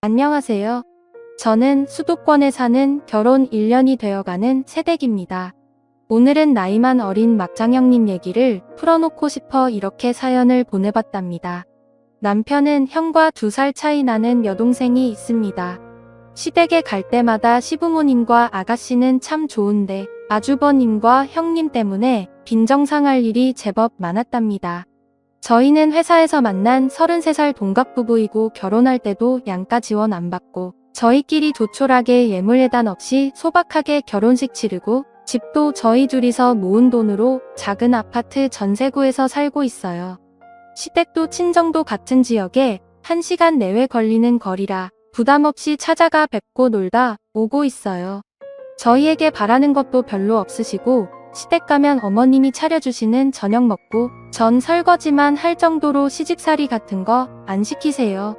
안녕하세요. 저는 수도권에 사는 결혼 1년이 되어가는 새댁입니다. 오늘은 나이만 어린 막장형님 얘기를 풀어놓고 싶어 이렇게 사연을 보내봤답니다. 남편은 형과 2살 차이 나는 여동생이 있습니다. 시댁에 갈 때마다 시부모님과 아가씨는 참 좋은데 아주버님과 형님 때문에 빈정상할 일이 제법 많았답니다. 저희는 회사에서 만난 33살 동갑 부부이고 결혼할 때도 양가 지원 안 받고 저희끼리 조촐하게 예물예단 없이 소박하게 결혼식 치르고 집도 저희 둘이서 모은 돈으로 작은 아파트 전세구에서 살고 있어요. 시댁도 친정도 같은 지역에 1시간 내외 걸리는 거리라 부담 없이 찾아가 뵙고 놀다 오고 있어요. 저희에게 바라는 것도 별로 없으시고 시댁 가면 어머님이 차려주시는 저녁 먹고 전 설거지만 할 정도로 시집살이 같은 거 안 시키세요.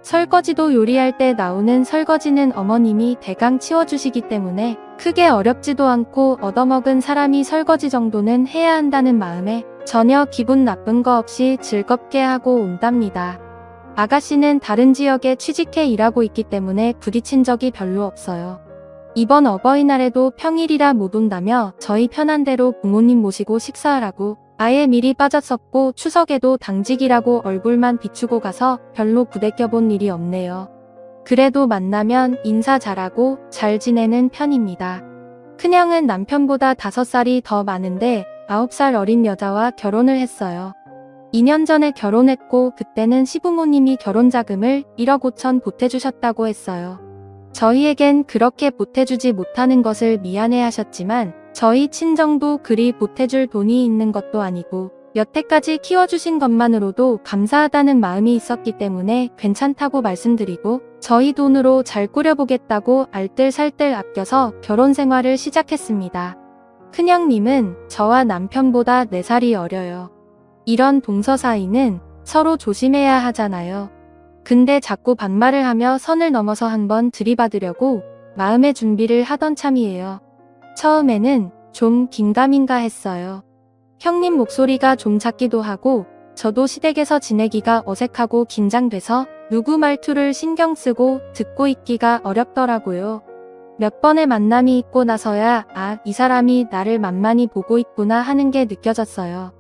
설거지도 요리할 때 나오는 설거지는 어머님이 대강 치워주시기 때문에 크게 어렵지도 않고 얻어먹은 사람이 설거지 정도는 해야 한다는 마음에 전혀 기분 나쁜 거 없이 즐겁게 하고 온답니다. 아가씨는 다른 지역에 취직해 일하고 있기 때문에 부딪힌 적이 별로 없어요. 이번 어버이날에도 평일이라 못 온다며 저희 편한 대로 부모님 모시고 식사하라고 아예 미리 빠졌었고 추석에도 당직이라고 얼굴만 비추고 가서 별로 부대껴본 일이 없네요. 그래도 만나면 인사 잘하고 잘 지내는 편입니다. 큰형은 남편보다 5살이 더 많은데 9살 어린 여자와 결혼을 했어요. 2년 전에 결혼했고 그때는 시부모님이 결혼자금을 1억 5천 보태주셨다고 했어요. 저희에겐 그렇게 보태주지 못하는 것을 미안해하셨지만 저희 친정도 그리 보태줄 돈이 있는 것도 아니고 여태까지 키워주신 것만으로도 감사하다는 마음이 있었기 때문에 괜찮다고 말씀드리고 저희 돈으로 잘 꾸려보겠다고 알뜰살뜰 아껴서 결혼 생활을 시작했습니다. 큰형님은 저와 남편보다 4살이 어려요. 이런 동서 사이는 서로 조심해야 하잖아요. 근데 자꾸 반말을 하며 선을 넘어서 한번 들이받으려고 마음의 준비를 하던 참이에요. 처음에는 좀 긴가민가 했어요. 형님 목소리가 좀 작기도 하고 저도 시댁에서 지내기가 어색하고 긴장돼서 누구 말투를 신경 쓰고 듣고 있기가 어렵더라고요. 몇 번의 만남이 있고 나서야 이 사람이 나를 만만히 보고 있구나 하는 게 느껴졌어요.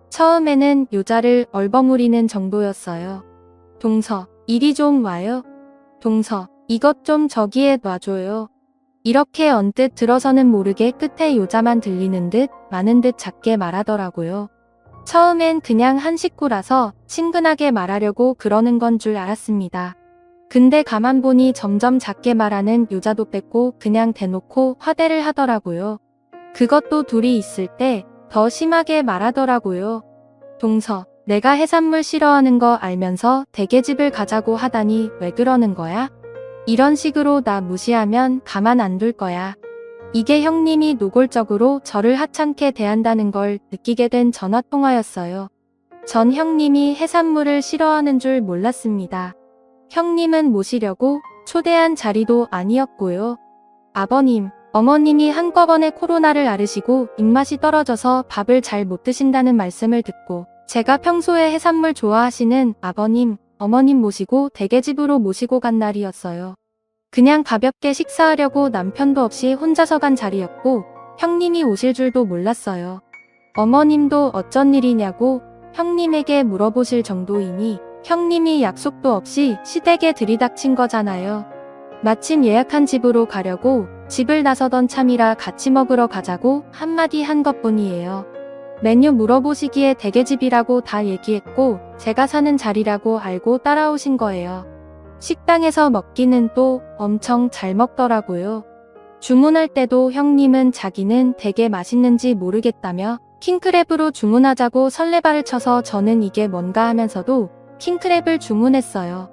처음에는 요자를 얼버무리는 정도였어요. 동서, 이리 좀 와요. 동서, 이것 좀 저기에 놔줘요. 이렇게 언뜻 들어서는 모르게 끝에 요자만 들리는 듯 많은 듯 작게 말하더라고요. 처음엔 그냥 한 식구라서 친근하게 말하려고 그러는 건 줄 알았습니다. 근데 가만 보니 점점 작게 말하는 요자도 뺐고 그냥 대놓고 화대를 하더라고요. 그것도 둘이 있을 때 더 심하게 말하더라고요. 동서, 내가 해산물 싫어하는 거 알면서 대게집을 가자고 하다니 왜 그러는 거야? 이런 식으로 나 무시하면 가만 안 둘 거야. 이게 형님이 노골적으로 저를 하찮게 대한다는 걸 느끼게 된 전화통화였어요. 전 형님이 해산물을 싫어하는 줄 몰랐습니다. 형님은 모시려고 초대한 자리도 아니었고요. 아버님, 어머님이 한꺼번에 코로나를 앓으시고 입맛이 떨어져서 밥을 잘 못 드신다는 말씀을 듣고 제가 평소에 해산물 좋아하시는 아버님, 어머님 모시고 대게집으로 모시고 간 날이었어요. 그냥 가볍게 식사하려고 남편도 없이 혼자서 간 자리였고 형님이 오실 줄도 몰랐어요. 어머님도 어쩐 일이냐고 형님에게 물어보실 정도이니 형님이 약속도 없이 시댁에 들이닥친 거잖아요. 마침 예약한 집으로 가려고 집을 나서던 참이라 같이 먹으러 가자고 한마디 한 것뿐이에요. 메뉴 물어보시기에 대게집이라고 다 얘기했고 제가 사는 자리라고 알고 따라오신 거예요. 식당에서 먹기는 또 엄청 잘 먹더라고요. 주문할 때도 형님은 자기는 되게 맛있는지 모르겠다며 킹크랩으로 주문하자고 설레발을 쳐서 저는 이게 뭔가 하면서도 킹크랩을 주문했어요.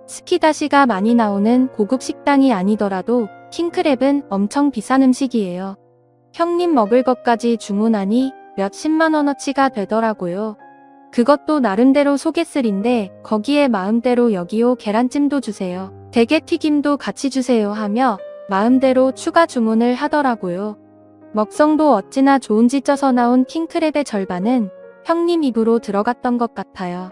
스키다시가 많이 나오는 고급 식당이 아니더라도 킹크랩은 엄청 비싼 음식이에요. 형님 먹을 것까지 주문하니 몇십만 원어치가 되더라고요. 그것도 나름대로 소개슬인데 거기에 마음대로 여기요 계란찜도 주세요. 대게튀김도 같이 주세요 하며 마음대로 추가 주문을 하더라고요. 먹성도 어찌나 좋은지 쪄서 나온 킹크랩의 절반은 형님 입으로 들어갔던 것 같아요.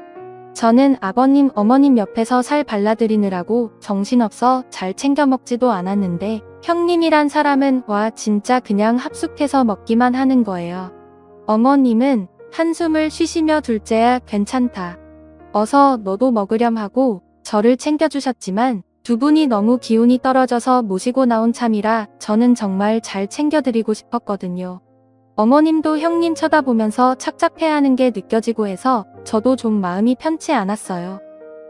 저는 아버님, 어머님 옆에서 살 발라드리느라고 정신없어 잘 챙겨 먹지도 않았는데 형님이란 사람은 와 진짜 그냥 합숙해서 먹기만 하는 거예요. 어머님은 한숨을 쉬시며 둘째야 괜찮다. 어서 너도 먹으렴 하고 저를 챙겨주셨지만 두 분이 너무 기운이 떨어져서 모시고 나온 참이라 저는 정말 잘 챙겨드리고 싶었거든요. 어머님도 형님 쳐다보면서 착잡해하는 게 느껴지고 해서 저도 좀 마음이 편치 않았어요.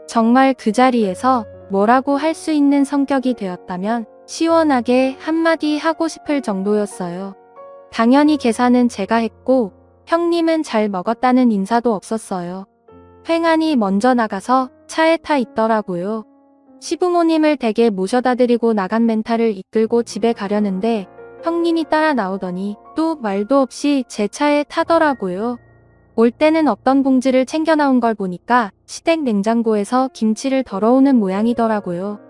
정말 그 자리에서 뭐라고 할 수 있는 성격이 되었다면 시원하게 한마디 하고 싶을 정도였어요. 당연히 계산은 제가 했고 형님은 잘 먹었다는 인사도 없었어요. 횡하니 먼저 나가서 차에 타 있더라고요. 시부모님을 댁에 모셔다 드리고 나간 멘탈을 이끌고 집에 가려는데 형님이 따라 나오더니 또 말도 없이 제 차에 타더라고요. 올 때는 없던 봉지를 챙겨 나온 걸 보니까 시댁 냉장고에서 김치를 덜어오는 모양이더라고요.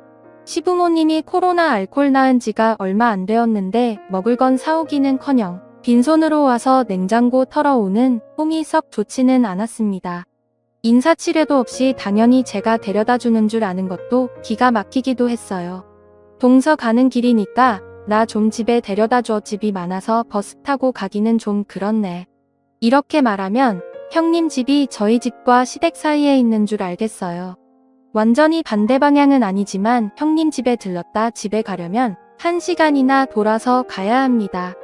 시부모님이 코로나 알콜 낳은 지가 얼마 안 되었는데 먹을 건 사오기는커녕 빈손으로 와서 냉장고 털어오는 폼이 썩 좋지는 않았습니다. 인사치레도 없이 당연히 제가 데려다 주는 줄 아는 것도 기가 막히기도 했어요. 동서 가는 길이니까 나 좀 집에 데려다 줘. 집이 많아서 버스 타고 가기는 좀 그렇네. 이렇게 말하면 형님 집이 저희 집과 시댁 사이에 있는 줄 알겠어요. 완전히 반대 방향은 아니지만 형님 집에 들렀다 집에 가려면 1시간이나 돌아서 가야 합니다.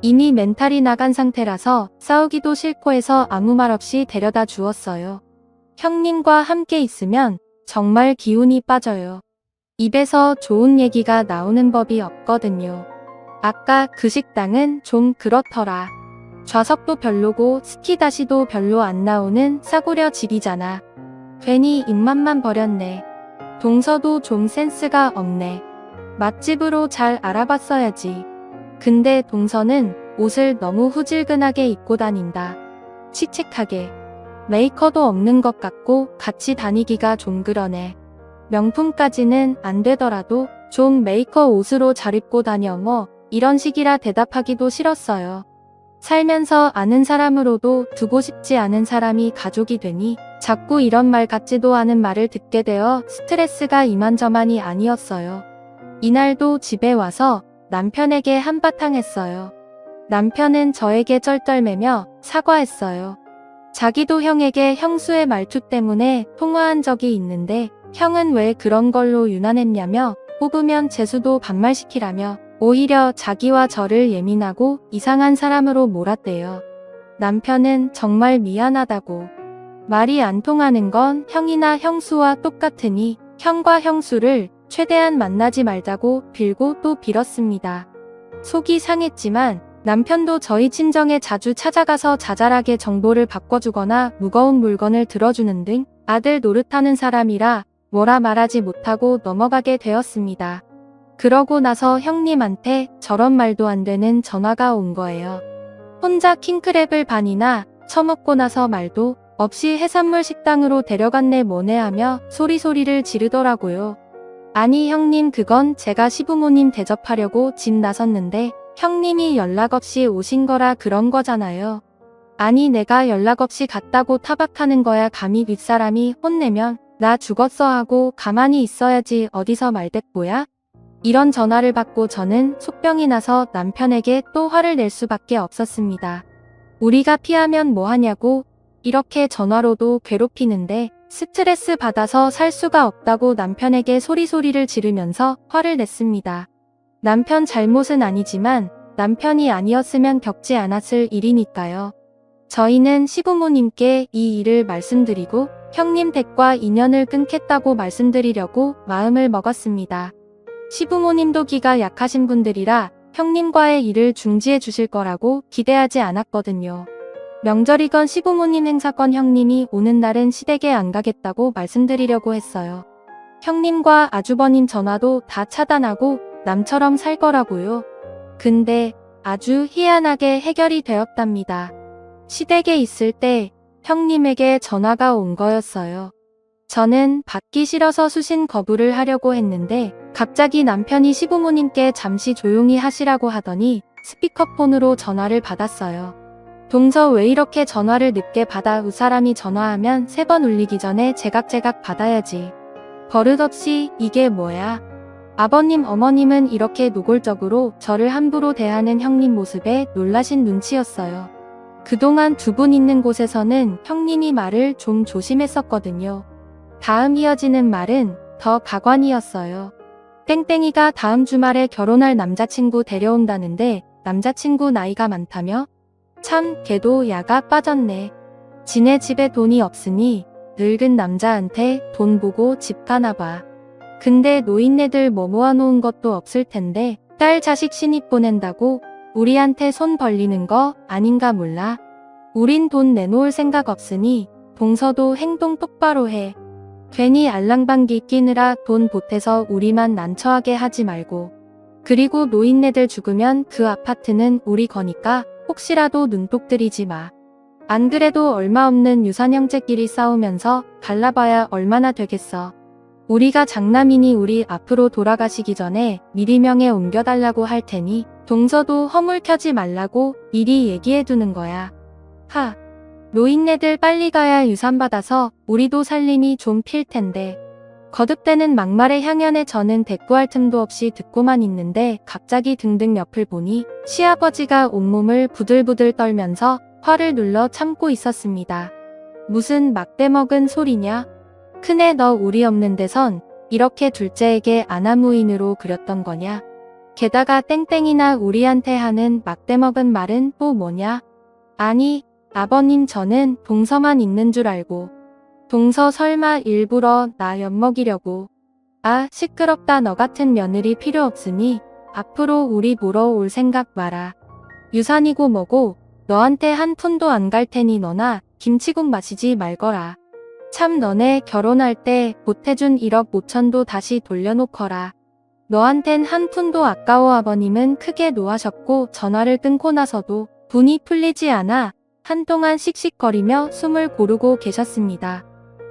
이미 멘탈이 나간 상태라서 싸우기도 싫고 해서 아무 말 없이 데려다 주었어요. 형님과 함께 있으면 정말 기운이 빠져요. 입에서 좋은 얘기가 나오는 법이 없거든요. 아까 그 식당은 좀 그렇더라. 좌석도 별로고 스키다시도 별로 안 나오는 싸구려 집이잖아. 괜히 입맛만 버렸네. 동서도 좀 센스가 없네. 맛집으로 잘 알아봤어야지. 근데 동서는 옷을 너무 후질근하게 입고 다닌다. 칙칙하게. 메이커도 없는 것 같고 같이 다니기가 좀 그러네. 명품까지는 안 되더라도 좀 메이커 옷으로 잘 입고 다녀 뭐 이런 식이라 대답하기도 싫었어요. 살면서 아는 사람으로도 두고 싶지 않은 사람이 가족이 되니 자꾸 이런 말 같지도 않은 말을 듣게 되어 스트레스가 이만저만이 아니었어요. 이날도 집에 와서 남편에게 한바탕 했어요. 남편은 저에게 쩔쩔매며 사과했어요. 자기도 형에게 형수의 말투 때문에 통화한 적이 있는데 형은 왜 그런 걸로 유난했냐며 뽑으면 재수도 반말시키라며 오히려 자기와 저를 예민하고 이상한 사람으로 몰았대요. 남편은 정말 미안하다고. 말이 안 통하는 건 형이나 형수와 똑같으니 형과 형수를 최대한 만나지 말자고 빌고 또 빌었습니다. 속이 상했지만 남편도 저희 친정에 자주 찾아가서 자잘하게 정보를 바꿔주거나 무거운 물건을 들어주는 등 아들 노릇하는 사람이라 뭐라 말하지 못하고 넘어가게 되었습니다. 그러고 나서 형님한테 저런 말도 안 되는 전화가 온 거예요. 혼자 킹크랩을 반이나 처먹고 나서 말도 없이 해산물 식당으로 데려갔네 뭐네 하며 소리소리를 지르더라고요. 아니 형님 그건 제가 시부모님 대접하려고 집 나섰는데 형님이 연락 없이 오신 거라 그런 거잖아요. 아니 내가 연락 없이 갔다고 타박하는 거야. 감히 윗사람이 혼내면 나 죽었어 하고 가만히 있어야지 어디서 말대꾸야? 이런 전화를 받고 저는 속병이 나서 남편에게 또 화를 낼 수밖에 없었습니다. 우리가 피하면 뭐하냐고 이렇게 전화로도 괴롭히는데 스트레스 받아서 살 수가 없다고 남편에게 소리소리를 지르면서 화를 냈습니다. 남편 잘못은 아니지만 남편이 아니었으면 겪지 않았을 일이니까요. 저희는 시부모님께 이 일을 말씀드리고 형님 댁과 인연을 끊겠다고 말씀드리려고 마음을 먹었습니다. 시부모님도 기가 약하신 분들이라 형님과의 일을 중지해 주실 거라고 기대하지 않았거든요. 명절이건 시부모님 행사건 형님이 오는 날은 시댁에 안 가겠다고 말씀드리려고 했어요. 형님과 아주버님 전화도 다 차단하고 남처럼 살 거라고요. 근데 아주 희한하게 해결이 되었답니다. 시댁에 있을 때 형님에게 전화가 온 거였어요. 저는 받기 싫어서 수신 거부를 하려고 했는데 갑자기 남편이 시부모님께 잠시 조용히 하시라고 하더니 스피커폰으로 전화를 받았어요. 동서 왜 이렇게 전화를 늦게 받아? 사람이 전화하면 3번 울리기 전에 제각제각 받아야지. 버릇없이 이게 뭐야? 아버님 어머님은 이렇게 노골적으로 저를 함부로 대하는 형님 모습에 놀라신 눈치였어요. 그동안 두 분 있는 곳에서는 형님이 말을 좀 조심했었거든요. 다음 이어지는 말은 더 가관이었어요. 땡땡이가 다음 주말에 결혼할 남자친구 데려온다는데 남자친구 나이가 많다며? 참 걔도 야가 빠졌네. 지네 집에 돈이 없으니 늙은 남자한테 돈 보고 집 가나봐. 근데 노인네들 뭐 모아놓은 것도 없을 텐데 딸 자식 신입 보낸다고 우리한테 손 벌리는 거 아닌가 몰라. 우린 돈 내놓을 생각 없으니 동서도 행동 똑바로 해. 괜히 알랑방귀 끼느라 돈 보태서 우리만 난처하게 하지 말고. 그리고 노인네들 죽으면 그 아파트는 우리 거니까 혹시라도 눈독 들이지 마. 안 그래도 얼마 없는 유산 형제끼리 싸우면서 갈라봐야 얼마나 되겠어. 우리가 장남이니 우리 앞으로 돌아가시기 전에 미리 명에 옮겨달라고 할 테니 동서도 허물 켜지 말라고 미리 얘기해두는 거야. 하. 노인네들 빨리 가야 유산 받아서 우리도 살림이 좀 필 텐데. 거듭대는 막말에 향연에 저는 대꾸할 틈도 없이 듣고만 있는데 갑자기 등등 옆을 보니 시아버지가 온몸을 부들부들 떨면서 화를 눌러 참고 있었습니다. 무슨 막대 먹은 소리냐? 큰애 너 우리 없는 데선 이렇게 둘째에게 아나무인으로 그렸던 거냐? 게다가 땡땡이나 우리한테 하는 막대 먹은 말은 또 뭐냐? 아니 아버님 저는 동서만 있는 줄 알고. 동서 설마 일부러 나 엿먹이려고. 아 시끄럽다. 너 같은 며느리 필요 없으니 앞으로 우리 보러 올 생각 마라. 유산이고 뭐고 너한테 한 푼도 안 갈 테니 너나 김치국 마시지 말거라. 참 너네 결혼할 때 보태준 1억 5천도 다시 돌려놓거라. 너한텐 한 푼도 아까워. 아버님은 크게 노하셨고 전화를 끊고 나서도 분이 풀리지 않아 한동안 씩씩거리며 숨을 고르고 계셨습니다.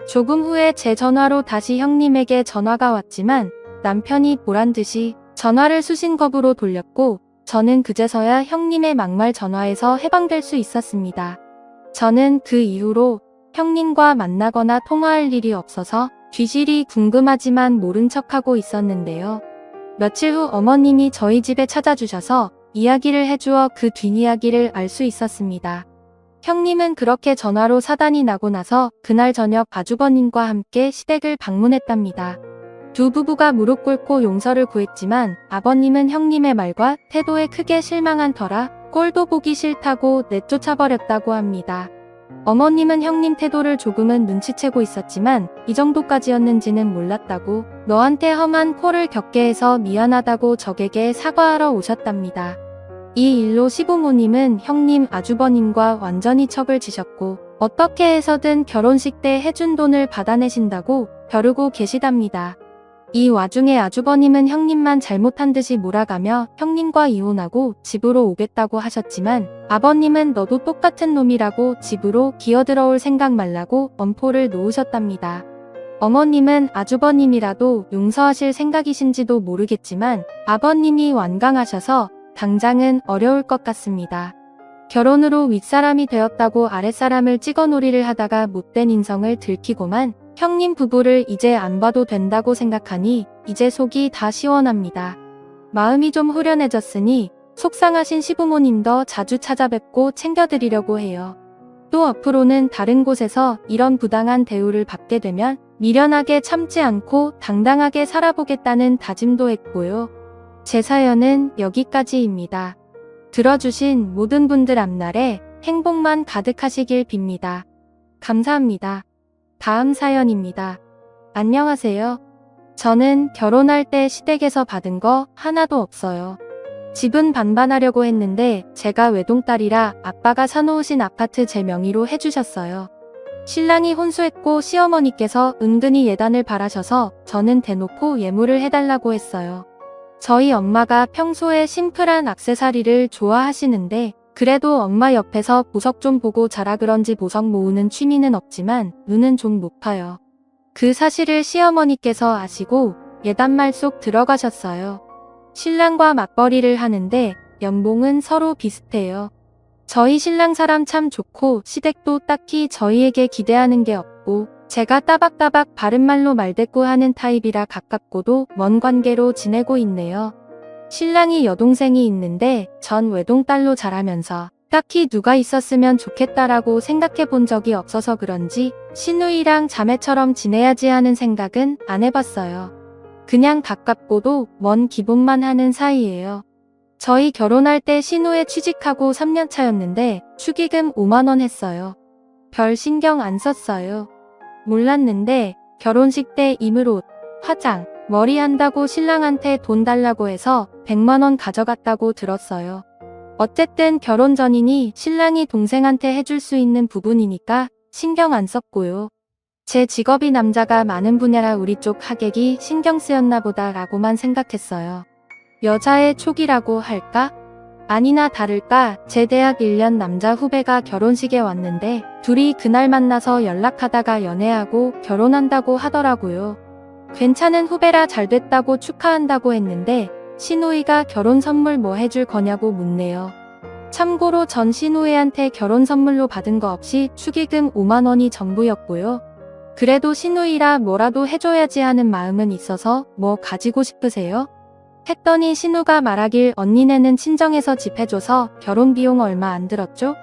조금 후에 제 전화로 다시 형님에게 전화가 왔지만 남편이 보란듯이 전화를 수신겁으로 돌렸고 저는 그제서야 형님의 막말 전화에서 해방될 수 있었습니다. 저는 그 이후로 형님과 만나거나 통화할 일이 없어서 귀질이 궁금하지만 모른 척하고 있었는데요. 며칠 후 어머님이 저희 집에 찾아주셔서 이야기를 해주어 그 뒷이야기를 알 수 있었습니다. 형님은 그렇게 전화로 사단이 나고 나서 그날 저녁 아주버님과 함께 시댁을 방문했답니다. 두 부부가 무릎 꿇고 용서를 구했지만 아버님은 형님의 말과 태도에 크게 실망한 터라 꼴도 보기 싫다고 내쫓아버렸다고 합니다. 어머님은 형님 태도를 조금은 눈치채고 있었지만 이 정도까지였는지는 몰랐다고 너한테 험한 꼴을 겪게 해서 미안하다고 적에게 사과하러 오셨답니다. 이 일로 시부모님은 형님 아주버님과 완전히 척을 지셨고 어떻게 해서든 결혼식 때 해준 돈을 받아내신다고 벼르고 계시답니다. 이 와중에 아주버님은 형님만 잘못한 듯이 몰아가며 형님과 이혼하고 집으로 오겠다고 하셨지만 아버님은 너도 똑같은 놈이라고 집으로 기어들어올 생각 말라고 엄포를 놓으셨답니다. 어머님은 아주버님이라도 용서하실 생각이신지도 모르겠지만 아버님이 완강하셔서 당장은 어려울 것 같습니다. 결혼으로 윗사람이 되었다고 아랫사람을 찍어놀이를 하다가 못된 인성을 들키고만 형님 부부를 이제 안 봐도 된다고 생각하니 이제 속이 다 시원합니다. 마음이 좀 후련해졌으니 속상하신 시부모님 더 자주 찾아뵙고 챙겨드리려고 해요. 또 앞으로는 다른 곳에서 이런 부당한 대우를 받게 되면 미련하게 참지 않고 당당하게 살아보겠다는 다짐도 했고요. 제 사연은 여기까지입니다. 들어주신 모든 분들 앞날에 행복만 가득하시길 빕니다. 감사합니다. 다음 사연입니다. 안녕하세요. 저는 결혼할 때 시댁에서 받은 거 하나도 없어요. 집은 반반하려고 했는데 제가 외동딸이라 아빠가 사놓으신 아파트 제 명의로 해주셨어요. 신랑이 혼수했고 시어머니께서 은근히 예단을 바라셔서 저는 대놓고 예물을 해달라고 했어요. 저희 엄마가 평소에 심플한 액세서리를 좋아하시는데 그래도 엄마 옆에서 보석 좀 보고 자라 그런지 보석 모으는 취미는 없지만 눈은 좀 높아요. 그 사실을 시어머니께서 아시고 예단말 속 들어가셨어요. 신랑과 맞벌이를 하는데 연봉은 서로 비슷해요. 저희 신랑 사람 참 좋고 시댁도 딱히 저희에게 기대하는 게 없고 제가 따박따박 바른말로 말대꾸하는 타입이라 가깝고도 먼 관계로 지내고 있네요. 신랑이 여동생이 있는데 전 외동딸로 자라면서 딱히 누가 있었으면 좋겠다라고 생각해 본 적이 없어서 그런지 시누이랑 자매처럼 지내야지 하는 생각은 안 해봤어요. 그냥 가깝고도 먼 기분만 하는 사이예요. 저희 결혼할 때 시누에 취직하고 3년 차였는데 축의금 5만 원 했어요. 별 신경 안 썼어요. 몰랐는데 결혼식 때 이물 옷, 화장, 머리 한다고 신랑한테 돈 달라고 해서 100만 원 가져갔다고 들었어요. 어쨌든 결혼 전이니 신랑이 동생한테 해줄 수 있는 부분이니까 신경 안 썼고요. 제 직업이 남자가 많은 분야라 우리 쪽 하객이 신경 쓰였나 보다 라고만 생각했어요. 여자의 촉이라고 할까? 아니나 다를까 제 대학 1년 남자 후배가 결혼식에 왔는데 둘이 그날 만나서 연락하다가 연애하고 결혼한다고 하더라고요. 괜찮은 후배라 잘 됐다고 축하한다고 했는데 시누이가 결혼 선물 뭐 해줄 거냐고 묻네요. 참고로 전 시누이한테 결혼 선물로 받은 거 없이 축의금 5만 원이 전부였고요. 그래도 시누이라 뭐라도 해줘야지 하는 마음은 있어서 뭐 가지고 싶으세요? 했더니 신우가 말하길 언니네는 친정에서 집 해줘서 결혼 비용 얼마 안 들었죠?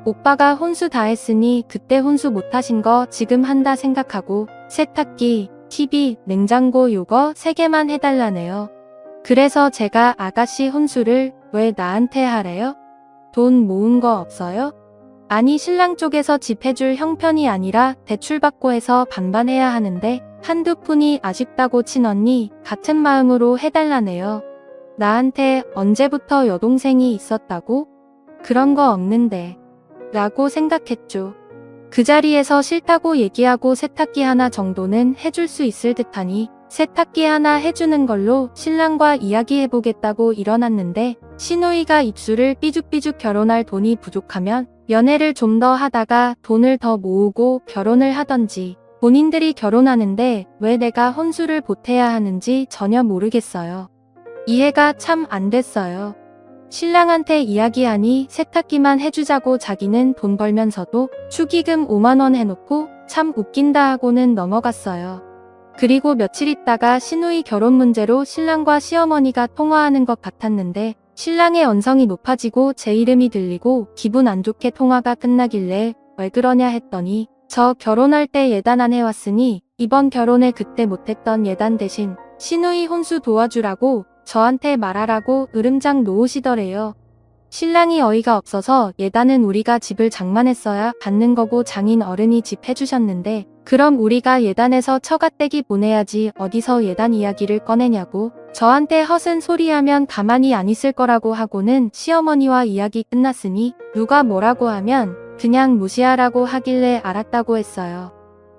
오빠가 혼수 다 했으니 그때 혼수 못하신 거 지금 한다 생각하고 세탁기, TV, 냉장고 요거 3개만 해달라네요. 그래서 제가 아가씨 혼수를 왜 나한테 하래요? 돈 모은 거 없어요? 아니 신랑 쪽에서 집 해줄 형편이 아니라 대출받고 해서 반반 해야 하는데 한두 푼이 아쉽다고 친언니 같은 마음으로 해달라네요. 나한테 언제부터 여동생이 있었다고? 그런 거 없는데 라고 생각했죠. 그 자리에서 싫다고 얘기하고 세탁기 하나 정도는 해줄 수 있을 듯하니 세탁기 하나 해주는 걸로 신랑과 이야기해보겠다고 일어났는데 시누이가 입술을 삐죽삐죽 결혼할 돈이 부족하면 연애를 좀 더 하다가 돈을 더 모으고 결혼을 하던지 본인들이 결혼하는데 왜 내가 혼수를 보태야 하는지 전혀 모르겠어요. 이해가 참 안 됐어요. 신랑한테 이야기하니 세탁기만 해주자고 자기는 돈 벌면서도 축의금 5만 원 해놓고 참 웃긴다 하고는 넘어갔어요. 그리고 며칠 있다가 시누이 결혼 문제로 신랑과 시어머니가 통화하는 것 같았는데 신랑의 언성이 높아지고 제 이름이 들리고 기분 안 좋게 통화가 끝나길래 왜 그러냐 했더니 저 결혼할 때 예단 안 해왔으니 이번 결혼에 그때 못했던 예단 대신 시누이 혼수 도와주라고 저한테 말하라고 으름장 놓으시더래요. 신랑이 어이가 없어서 예단은 우리가 집을 장만했어야 받는 거고 장인 어른이 집 해주셨는데 그럼 우리가 예단에서 처가댁이 보내야지 어디서 예단 이야기를 꺼내냐고 저한테 허슨 소리하면 가만히 안 있을 거라고 하고는 시어머니와 이야기 끝났으니 누가 뭐라고 하면 그냥 무시하라고 하길래 알았다고 했어요.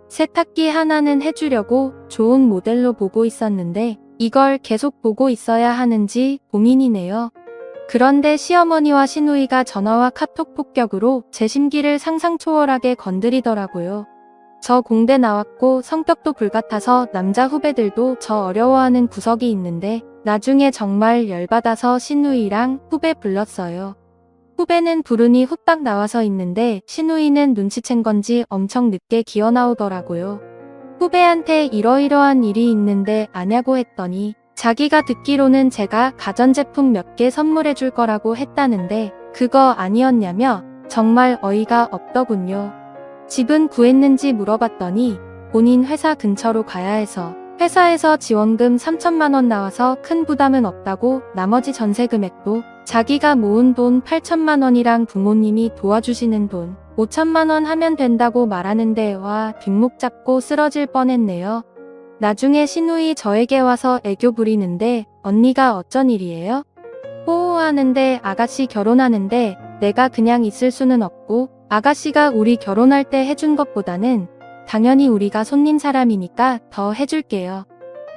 세탁기 하나는 해주려고 좋은 모델로 보고 있었는데 이걸 계속 보고 있어야 하는지 고민이네요. 그런데 시어머니와 시누이가 전화와 카톡 폭격으로 제 심기를 상상 초월하게 건드리더라고요. 저 공대 나왔고 성격도 불같아서 남자 후배들도 저 어려워하는 구석이 있는데 나중에 정말 열받아서 시누이랑 후배 불렀어요. 후배는 부르니 후딱 나와서 있는데 시누이는 눈치챈 건지 엄청 늦게 기어 나오더라고요. 후배한테 이러이러한 일이 있는데 아냐고 했더니 자기가 듣기로는 제가 가전제품 몇 개 선물해 줄 거라고 했다는데 그거 아니었냐며 정말 어이가 없더군요. 집은 구했는지 물어봤더니 본인 회사 근처로 가야 해서 회사에서 지원금 3천만 원 나와서 큰 부담은 없다고 나머지 전세 금액도 자기가 모은 돈 8천만 원이랑 부모님이 도와주시는 돈 5천만 원 하면 된다고 말하는데 와 뒷목 잡고 쓰러질 뻔했네요. 나중에 시누이 저에게 와서 애교 부리는데 언니가 어쩐 일이에요? 호호하는데 아가씨 결혼하는데 내가 그냥 있을 수는 없고 아가씨가 우리 결혼할 때 해준 것보다는 당연히 우리가 손님 사람이니까 더 해줄게요.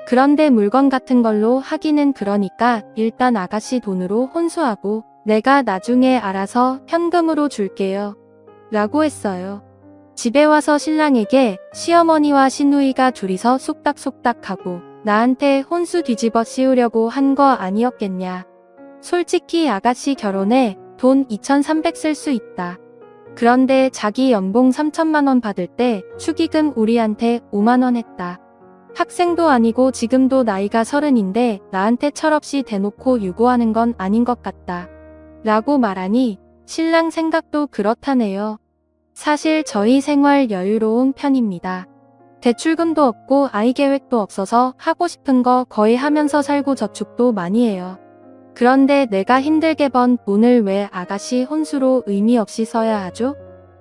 그런데 물건 같은 걸로 하기는 그러니까 일단 아가씨 돈으로 혼수하고 내가 나중에 알아서 현금으로 줄게요. 라고 했어요. 집에 와서 신랑에게 시어머니와 시누이가 둘이서 쏙닥쏙닥하고 나한테 혼수 뒤집어 씌우려고 한 거 아니었겠냐. 솔직히 아가씨 결혼에 돈 2,300 쓸 수 있다. 그런데 자기 연봉 3천만 원 받을 때 축의금 우리한테 5만 원 했다. 학생도 아니고 지금도 나이가 30인데 나한테 철없이 대놓고 유고하는 건 아닌 것 같다. 라고 말하니 신랑 생각도 그렇다네요. 사실 저희 생활 여유로운 편입니다. 대출금도 없고 아이 계획도 없어서 하고 싶은 거 거의 하면서 살고 저축도 많이 해요. 그런데 내가 힘들게 번 돈을 왜 아가씨 혼수로 의미 없이 써야 하죠?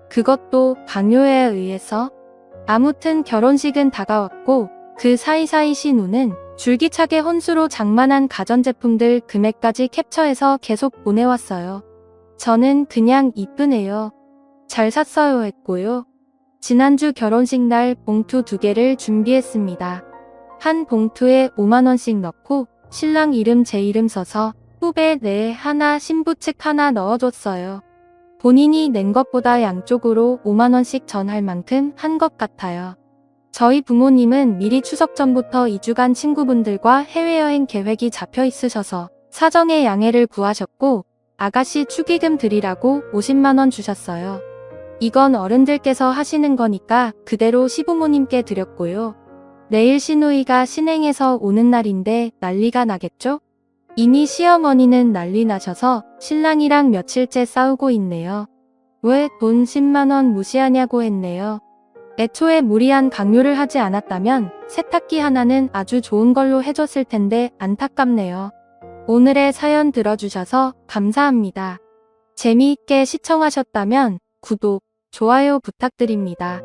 그것도 강요에 의해서? 아무튼 결혼식은 다가왔고 그 사이사이 신우는 줄기차게 혼수로 장만한 가전제품들 금액까지 캡처해서 계속 보내왔어요. 저는 그냥 이쁘네요. 잘 샀어요 했고요. 지난주 결혼식 날 봉투 2개를 준비했습니다. 한 봉투에 5만 원씩 넣고 신랑 이름 제 이름 써서 후배 네 하나 신부 측 하나 넣어줬어요. 본인이 낸 것보다 양쪽으로 5만 원씩 전할 만큼 한 것 같아요. 저희 부모님은 미리 추석 전부터 2주간 친구분들과 해외여행 계획이 잡혀 있으셔서 사정의 양해를 구하셨고 아가씨 축의금 드리라고 50만 원 주셨어요. 이건 어른들께서 하시는 거니까 그대로 시부모님께 드렸고요. 내일 시누이가 신행해서 오는 날인데 난리가 나겠죠? 이미 시어머니는 난리 나셔서 신랑이랑 며칠째 싸우고 있네요. 왜 돈 10만 원 무시하냐고 했네요. 애초에 무리한 강요를 하지 않았다면 세탁기 하나는 아주 좋은 걸로 해줬을 텐데 안타깝네요. 오늘의 사연 들어주셔서 감사합니다. 재미있게 시청하셨다면 구독, 좋아요 부탁드립니다.